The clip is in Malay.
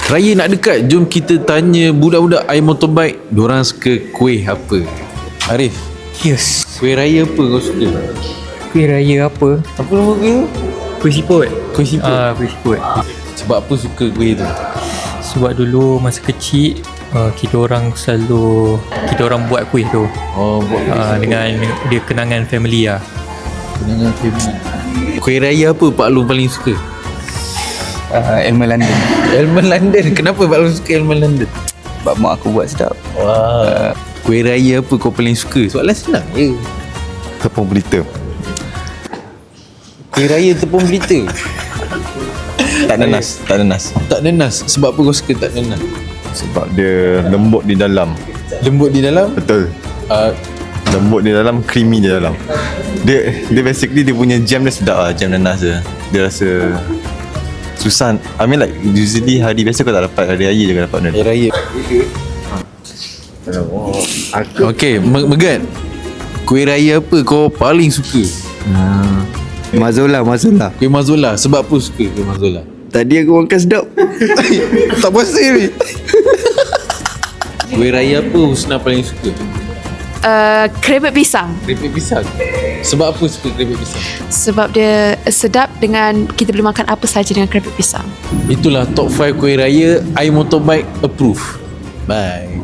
Raya nak dekat, jom kita tanya budak-budak air motorbike, diorang suka kuih apa. Arif, Yes. kuih raya apa kau suka? Kuih raya apa? Apa nama kuih tu? Kuih siput. Kuih siput. Kuih siput. Sebab apa suka kuih tu? Sebab dulu masa kecil kita orang buat kuih tu. Oh, buat kuih Dengan dia kenangan family lah. kenangan family. Kuih raya apa Pak Long paling suka? Elmer London. Elman London. Kenapa Pak Long suka Elman London? Sebab mak aku buat sedap. Wah. Kuih raya apa kau paling suka? Soalan senang je. Tepung berita. Kuih raya tepung berita. Tak ada nas. Tak ada nas. Tak ada nas. Sebab apa kau suka tak ada nas? Sebab dia lembut di dalam. Lembut di dalam. Betul. Lembut di dalam, creamy di dalam. Dia basically dia punya jam dia sedap lah. Jam nanas dia. Dia rasa susah. I mean like usually hari biasa kau tak dapat. Hari raya je kau dapat benda ni. Kuih raya. Okay, Megat. Kuih raya apa kau paling suka? Mazola. Kuih Mazola. Sebab apa suka kuih Mazola? Tadi aku makan sedap. Tak puasa ni. Kuih raya apa Husna paling suka? Keripik pisang. Keripik pisang. Sebab apa suka keripik pisang? Sebab dia sedap dengan kita boleh makan apa saja dengan keripik pisang. Itulah top 5 kuih raya. I Motorbike approve. Bye.